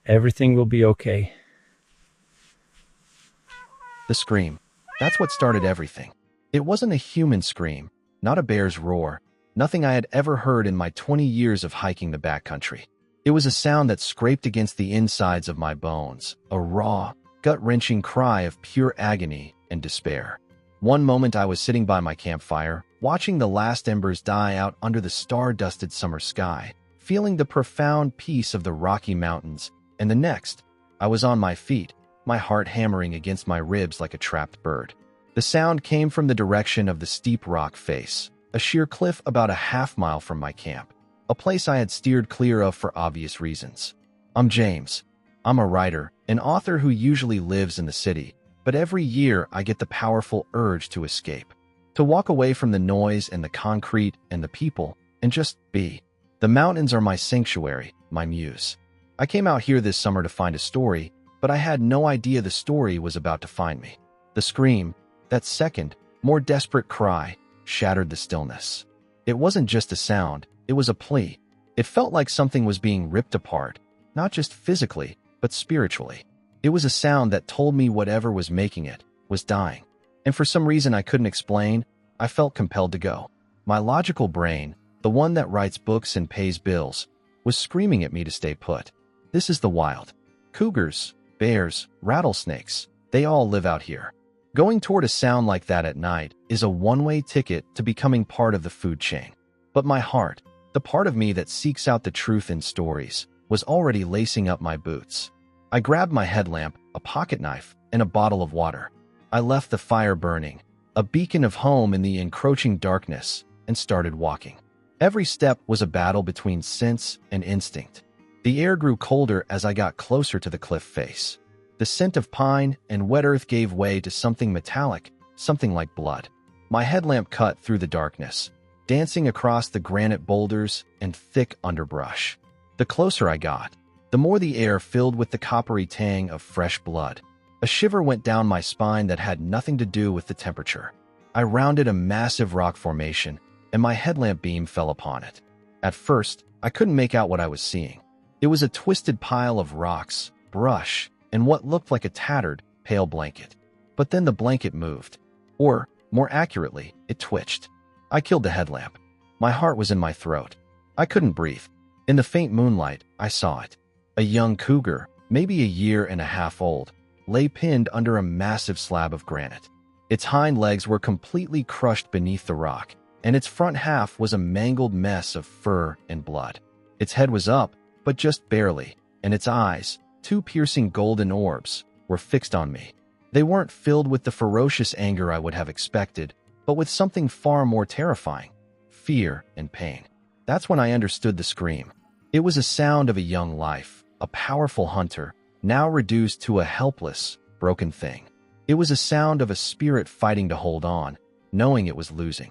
Everything will be okay. The scream. That's what started everything. It wasn't a human scream, not a bear's roar, nothing I had ever heard in my 20 years of hiking the backcountry. It was a sound that scraped against the insides of my bones, a raw, gut-wrenching cry of pure agony and despair. One moment I was sitting by my campfire, watching the last embers die out under the star-dusted summer sky, feeling the profound peace of the Rocky Mountains, and the next, I was on my feet, my heart hammering against my ribs like a trapped bird. The sound came from the direction of the steep rock face, a sheer cliff about a half-mile from my camp, a place I had steered clear of for obvious reasons. I'm James. I'm a writer, an author who usually lives in the city, but every year I get the powerful urge to escape, to walk away from the noise and the concrete and the people, and just be. The mountains are my sanctuary, my muse. I came out here this summer to find a story, but I had no idea the story was about to find me. The scream, that second, more desperate cry, shattered the stillness. It wasn't just a sound, it was a plea. It felt like something was being ripped apart, not just physically, but spiritually. It was a sound that told me whatever was making it was dying. And for some reason I couldn't explain, I felt compelled to go. My logical brain, the one that writes books and pays bills, was screaming at me to stay put. This is the wild. Cougars, bears, rattlesnakes, they all live out here. Going toward a sound like that at night is a one-way ticket to becoming part of the food chain. But my heart, the part of me that seeks out the truth in stories, was already lacing up my boots. I grabbed my headlamp, a pocket knife, and a bottle of water. I left the fire burning, a beacon of home in the encroaching darkness, and started walking. Every step was a battle between sense and instinct. The air grew colder as I got closer to the cliff face. The scent of pine and wet earth gave way to something metallic, something like blood. My headlamp cut through the darkness, dancing across the granite boulders and thick underbrush. The closer I got, the more the air filled with the coppery tang of fresh blood. A shiver went down my spine that had nothing to do with the temperature. I rounded a massive rock formation, and my headlamp beam fell upon it. At first, I couldn't make out what I was seeing. It was a twisted pile of rocks, brush, and what looked like a tattered, pale blanket. But then the blanket moved. Or, more accurately, it twitched. I killed the headlamp. My heart was in my throat. I couldn't breathe. In the faint moonlight, I saw it. A young cougar, maybe a year and a half old, lay pinned under a massive slab of granite. Its hind legs were completely crushed beneath the rock, and its front half was a mangled mess of fur and blood. Its head was up, but just barely, and its eyes, two piercing golden orbs, were fixed on me. They weren't filled with the ferocious anger I would have expected, but with something far more terrifying, fear and pain. That's when I understood the scream. It was a sound of a young life, a powerful hunter, now reduced to a helpless, broken thing. It was a sound of a spirit fighting to hold on, knowing it was losing.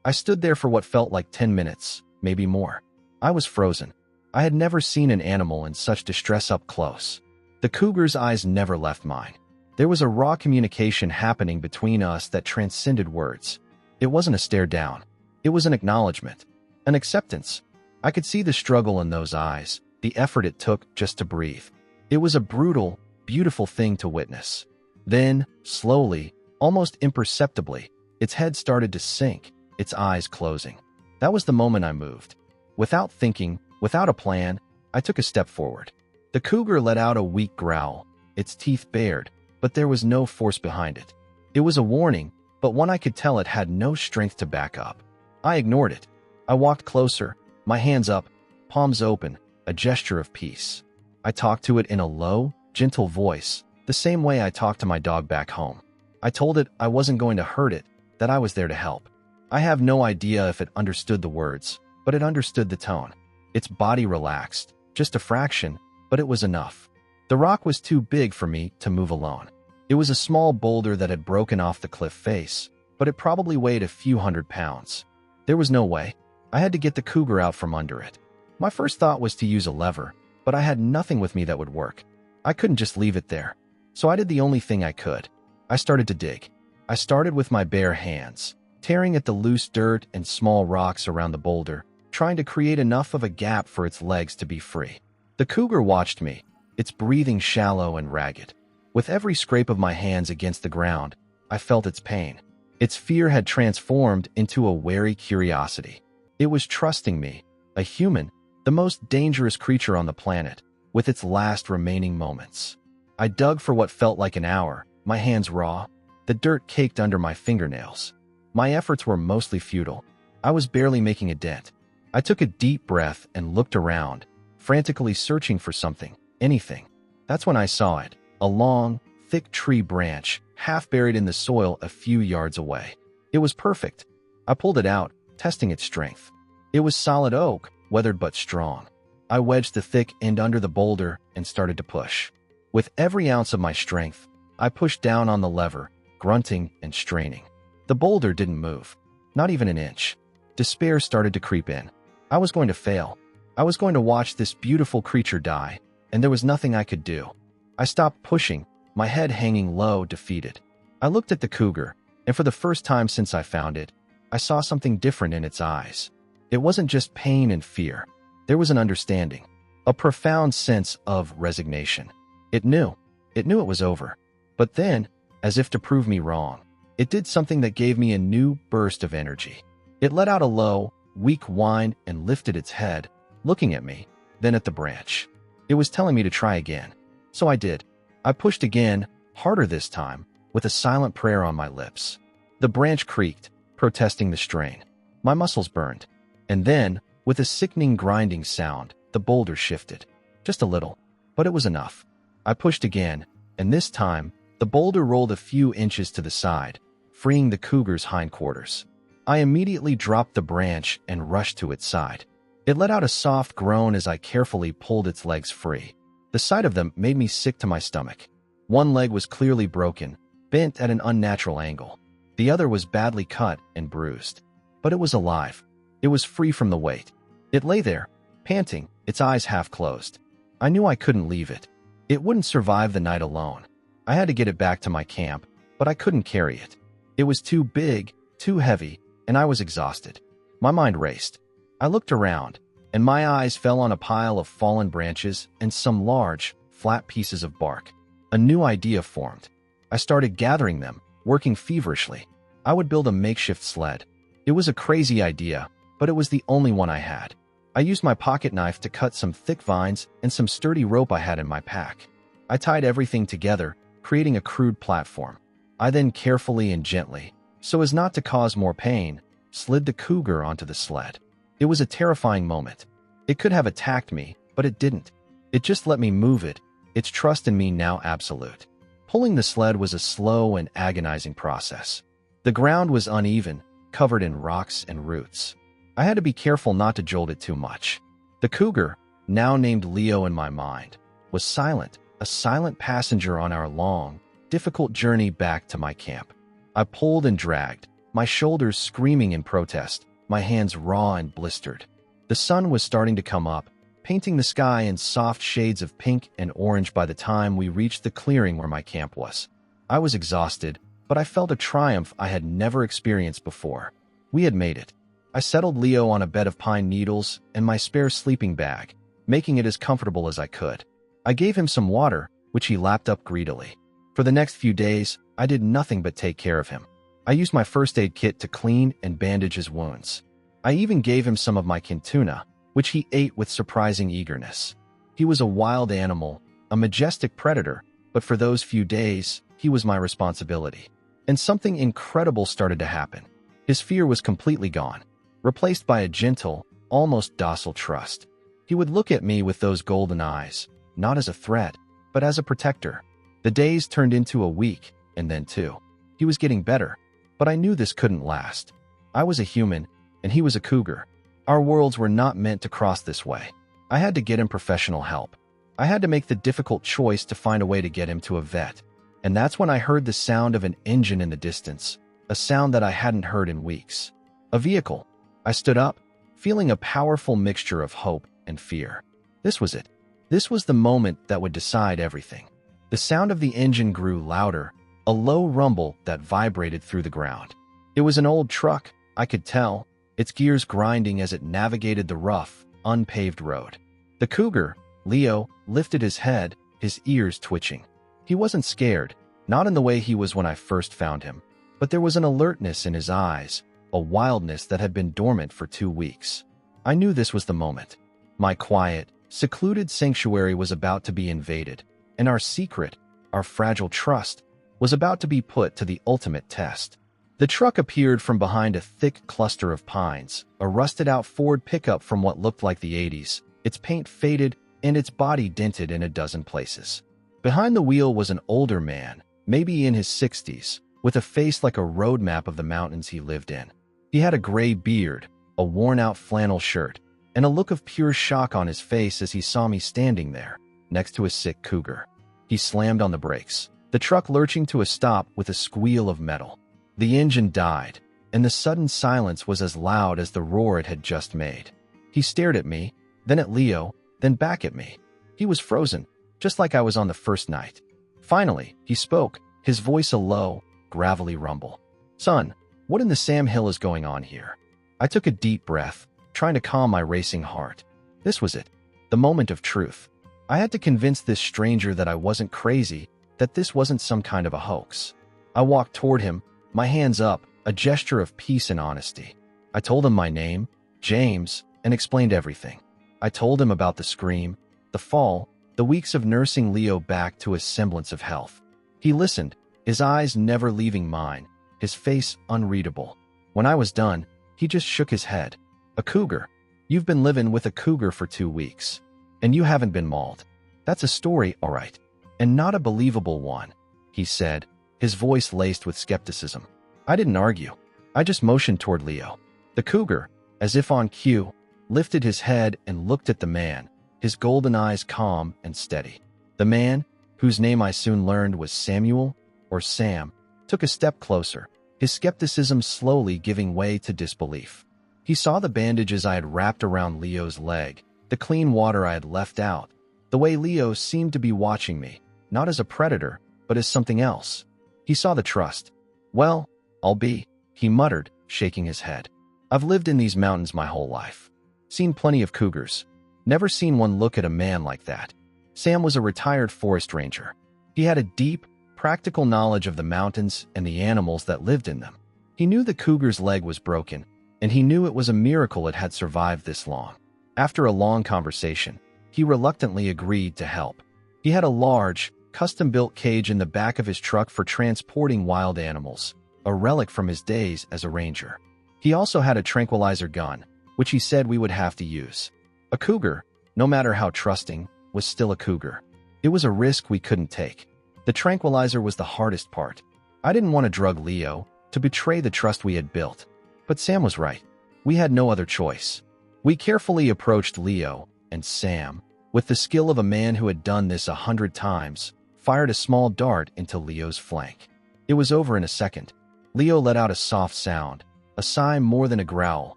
I stood there for what felt like 10 minutes, maybe more. I was frozen. I had never seen an animal in such distress up close. The cougar's eyes never left mine. There was a raw communication happening between us that transcended words. It wasn't a stare down. It was an acknowledgement, an acceptance. I could see the struggle in those eyes, the effort it took just to breathe. It was a brutal, beautiful thing to witness. Then, slowly, almost imperceptibly, its head started to sink, its eyes closing. That was the moment I moved. Without thinking, without a plan, I took a step forward. The cougar let out a weak growl, its teeth bared, but there was no force behind it. It was a warning, but one I could tell it had no strength to back up. I ignored it. I walked closer, my hands up, palms open, a gesture of peace. I talked to it in a low, gentle voice, the same way I talked to my dog back home. I told it I wasn't going to hurt it, that I was there to help. I have no idea if it understood the words, but it understood the tone. Its body relaxed, just a fraction, but it was enough. The rock was too big for me to move alone. It was a small boulder that had broken off the cliff face, but it probably weighed a few 100 pounds. There was no way. I had to get the cougar out from under it. My first thought was to use a lever, but I had nothing with me that would work. I couldn't just leave it there. So I did the only thing I could. I started to dig. I started with my bare hands, tearing at the loose dirt and small rocks around the boulder, trying to create enough of a gap for its legs to be free. The cougar watched me, its breathing shallow and ragged. With every scrape of my hands against the ground, I felt its pain. Its fear had transformed into a wary curiosity. It was trusting me, a human, the most dangerous creature on the planet, with its last remaining moments. I dug for what felt like an hour, my hands raw, the dirt caked under my fingernails. My efforts were mostly futile. I was barely making a dent. I took a deep breath and looked around, frantically searching for something, anything. That's when I saw it, a long, thick tree branch, half buried in the soil a few yards away. It was perfect. I pulled it out, testing its strength. It was solid oak, weathered but strong. I wedged the thick end under the boulder and started to push. With every ounce of my strength, I pushed down on the lever, grunting and straining. The boulder didn't move, not even an inch. Despair started to creep in. I was going to fail. I was going to watch this beautiful creature die, and there was nothing I could do. I stopped pushing, my head hanging low, defeated. I looked at the cougar, and for the first time since I found it, I saw something different in its eyes. It wasn't just pain and fear. There was an understanding, a profound sense of resignation. It knew it was over. But then, as if to prove me wrong, it did something that gave me a new burst of energy. It let out a low, weak whine and lifted its head, looking at me, then at the branch. It was telling me to try again. So I did. I pushed again, harder this time, with a silent prayer on my lips. The branch creaked, protesting the strain. My muscles burned. And then, with a sickening grinding sound, the boulder shifted. Just a little, but it was enough. I pushed again, and this time, the boulder rolled a few inches to the side, freeing the cougar's hindquarters. I immediately dropped the branch and rushed to its side. It let out a soft groan as I carefully pulled its legs free. The sight of them made me sick to my stomach. One leg was clearly broken, bent at an unnatural angle. The other was badly cut and bruised. But it was alive. It was free from the weight. It lay there, panting, its eyes half closed. I knew I couldn't leave it. It wouldn't survive the night alone. I had to get it back to my camp, but I couldn't carry it. It was too big, too heavy, and I was exhausted. My mind raced. I looked around, and my eyes fell on a pile of fallen branches and some large, flat pieces of bark. A new idea formed. I started gathering them, working feverishly. I would build a makeshift sled. It was a crazy idea, but it was the only one I had. I used my pocket knife to cut some thick vines and some sturdy rope I had in my pack. I tied everything together, creating a crude platform. I then carefully and gently, so as not to cause more pain, slid the cougar onto the sled. It was a terrifying moment. It could have attacked me, but it didn't. It just let me move it, its trust in me now absolute. Pulling the sled was a slow and agonizing process. The ground was uneven, covered in rocks and roots. I had to be careful not to jolt it too much. The cougar, now named Leo in my mind, was silent, a silent passenger on our long, difficult journey back to my camp. I pulled and dragged, my shoulders screaming in protest, my hands raw and blistered. The sun was starting to come up, painting the sky in soft shades of pink and orange by the time we reached the clearing where my camp was. I was exhausted, but I felt a triumph I had never experienced before. We had made it. I settled Leo on a bed of pine needles and my spare sleeping bag, making it as comfortable as I could. I gave him some water, which he lapped up greedily. For the next few days, I did nothing but take care of him. I used my first aid kit to clean and bandage his wounds. I even gave him some of my quintuna, which he ate with surprising eagerness. He was a wild animal, a majestic predator, but for those few days, he was my responsibility. And something incredible started to happen. His fear was completely gone, replaced by a gentle, almost docile trust. He would look at me with those golden eyes, not as a threat, but as a protector. The days turned into a week, and then two. He was getting better, but I knew this couldn't last. I was a human, and he was a cougar. Our worlds were not meant to cross this way. I had to get him professional help. I had to make the difficult choice to find a way to get him to a vet. And that's when I heard the sound of an engine in the distance, a sound that I hadn't heard in weeks. A vehicle. I stood up, feeling a powerful mixture of hope and fear. This was it. This was the moment that would decide everything. The sound of the engine grew louder, a low rumble that vibrated through the ground. It was an old truck, I could tell, its gears grinding as it navigated the rough, unpaved road. The cougar, Leo, lifted his head, his ears twitching. He wasn't scared, not in the way he was when I first found him, but there was an alertness in his eyes, a wildness that had been dormant for 2 weeks. I knew this was the moment. My quiet, secluded sanctuary was about to be invaded, and our secret, our fragile trust, was about to be put to the ultimate test. The truck appeared from behind a thick cluster of pines, a rusted-out Ford pickup from what looked like the 80s, its paint faded and its body dented in a dozen places. Behind the wheel was an older man, maybe in his 60s, with a face like a road map of the mountains he lived in. He had a gray beard, a worn-out flannel shirt, and a look of pure shock on his face as he saw me standing there, next to a sick cougar. He slammed on the brakes, the truck lurching to a stop with a squeal of metal. The engine died, and the sudden silence was as loud as the roar it had just made. He stared at me, then at Leo, then back at me. He was frozen, just like I was on the first night. Finally, he spoke, his voice a low, gravelly rumble. "Son, what in the Sam Hill is going on here?" I took a deep breath, trying to calm my racing heart. This was it, the moment of truth. I had to convince this stranger that I wasn't crazy, that this wasn't some kind of a hoax. I walked toward him, my hands up, a gesture of peace and honesty. I told him my name, James, and explained everything. I told him about the scream, the fall, the weeks of nursing Leo back to a semblance of health. He listened, his eyes never leaving mine, his face unreadable. When I was done, he just shook his head. "A cougar. You've been living with a cougar for 2 weeks. And you haven't been mauled. That's a story, all right. And not a believable one," he said, his voice laced with skepticism. I didn't argue. I just motioned toward Leo. The cougar, as if on cue, lifted his head and looked at the man, his golden eyes calm and steady. The man, whose name I soon learned was Samuel, or Sam, took a step closer, his skepticism slowly giving way to disbelief. He saw the bandages I had wrapped around Leo's leg, the clean water I had left out, the way Leo seemed to be watching me, not as a predator, but as something else. He saw the trust. "Well, I'll be," he muttered, shaking his head. "I've lived in these mountains my whole life. Seen plenty of cougars. Never seen one look at a man like that." Sam was a retired forest ranger. He had a deep, practical knowledge of the mountains and the animals that lived in them. He knew the cougar's leg was broken, and he knew it was a miracle it had survived this long. After a long conversation, he reluctantly agreed to help. He had a large, custom-built cage in the back of his truck for transporting wild animals, a relic from his days as a ranger. He also had a tranquilizer gun, which he said we would have to use. A cougar, no matter how trusting, was still a cougar. It was a risk we couldn't take. The tranquilizer was the hardest part. I didn't want to drug Leo, to betray the trust we had built. But Sam was right. We had no other choice. We carefully approached Leo, and Sam, with the skill of a man who had done this 100 times, fired a small dart into Leo's flank. It was over in a second. Leo let out a soft sound, a sigh more than a growl,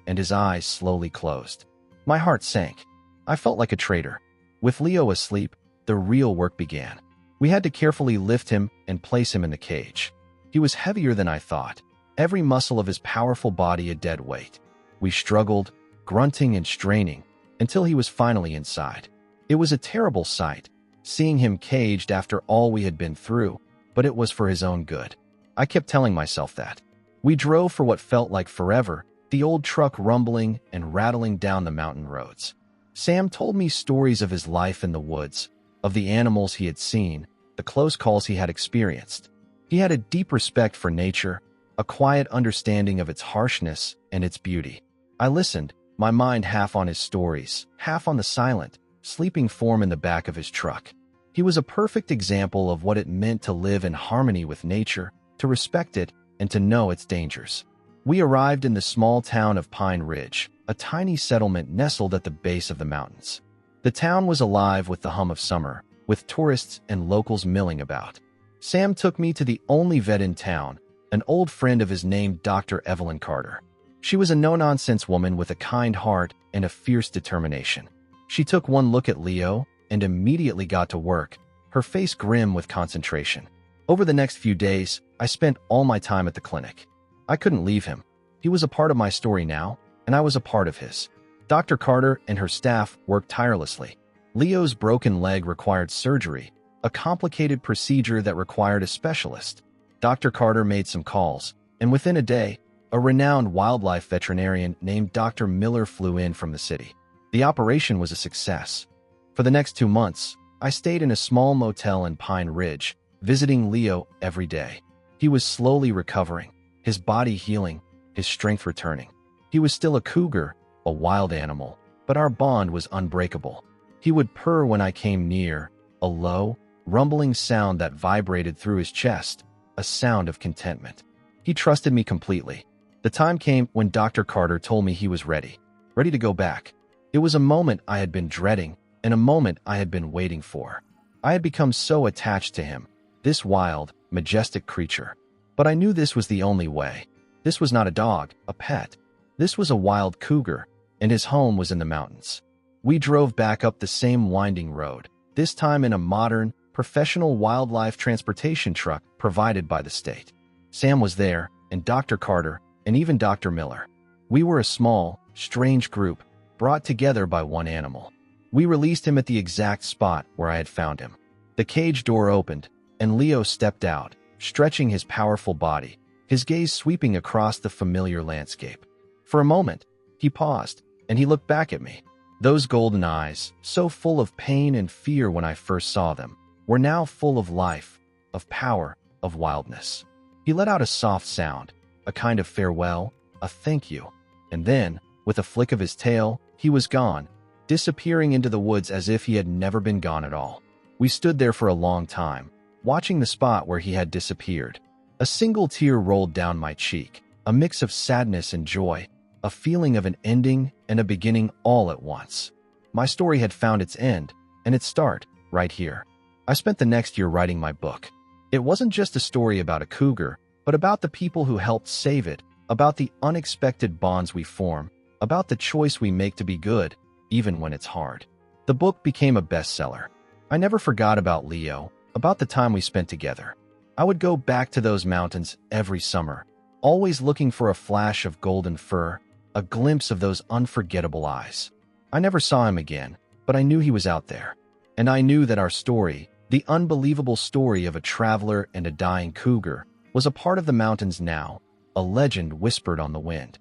and his eyes slowly closed. My heart sank. I felt like a traitor. With Leo asleep, the real work began. We had to carefully lift him and place him in the cage. He was heavier than I thought, every muscle of his powerful body a dead weight. We struggled, grunting and straining, until he was finally inside. It was a terrible sight, seeing him caged after all we had been through, but it was for his own good. I kept telling myself that. We drove for what felt like forever, the old truck rumbling and rattling down the mountain roads. Sam told me stories of his life in the woods, of the animals he had seen, the close calls he had experienced. He had a deep respect for nature, a quiet understanding of its harshness and its beauty. I listened, my mind half on his stories, half on the silent, sleeping form in the back of his truck. He was a perfect example of what it meant to live in harmony with nature, to respect it, and to know its dangers. We arrived in the small town of Pine Ridge, a tiny settlement nestled at the base of the mountains. The town was alive with the hum of summer, with tourists and locals milling about. Sam took me to the only vet in town, an old friend of his named Dr. Evelyn Carter. She was a no-nonsense woman with a kind heart and a fierce determination. She took one look at Leo and immediately got to work, her face grim with concentration. Over the next few days, I spent all my time at the clinic. I couldn't leave him. He was a part of my story now, and I was a part of his. Dr. Carter and her staff worked tirelessly. Leo's broken leg required surgery, a complicated procedure that required a specialist. Dr. Carter made some calls, and within a day, a renowned wildlife veterinarian named Dr. Miller flew in from the city. The operation was a success. For the next 2 months, I stayed in a small motel in Pine Ridge, visiting Leo every day. He was slowly recovering, his body healing, his strength returning. He was still a cougar, a wild animal, but our bond was unbreakable. He would purr when I came near, a low, rumbling sound that vibrated through his chest, a sound of contentment. He trusted me completely. The time came when Dr. Carter told me he was ready to go back. It was a moment I had been dreading, and a moment I had been waiting for. I had become so attached to him, this wild, majestic creature. But I knew this was the only way. This was not a dog, a pet. This was a wild cougar, and his home was in the mountains. We drove back up the same winding road, this time in a modern, professional wildlife transportation truck provided by the state. Sam was there, and Dr. Carter, and even Dr. Miller. We were a small, strange group, brought together by one animal. We released him at the exact spot where I had found him. The cage door opened, and Leo stepped out, stretching his powerful body, his gaze sweeping across the familiar landscape. For a moment, he paused, and he looked back at me. Those golden eyes, so full of pain and fear when I first saw them, were now full of life, of power, of wildness. He let out a soft sound, a kind of farewell, a thank you. And then, with a flick of his tail, he was gone, disappearing into the woods as if he had never been gone at all. We stood there for a long time, watching the spot where he had disappeared. A single tear rolled down my cheek, a mix of sadness and joy, a feeling of an ending and a beginning all at once. My story had found its end, and its start, right here. I spent the next year writing my book. It wasn't just a story about a cougar, but about the people who helped save it, about the unexpected bonds we form, about the choice we make to be good, even when it's hard. The book became a bestseller. I never forgot about Leo, about the time we spent together. I would go back to those mountains every summer, always looking for a flash of golden fur, a glimpse of those unforgettable eyes. I never saw him again, but I knew he was out there. And I knew that our story, the unbelievable story of a traveler and a dying cougar, was a part of the mountains now, a legend whispered on the wind.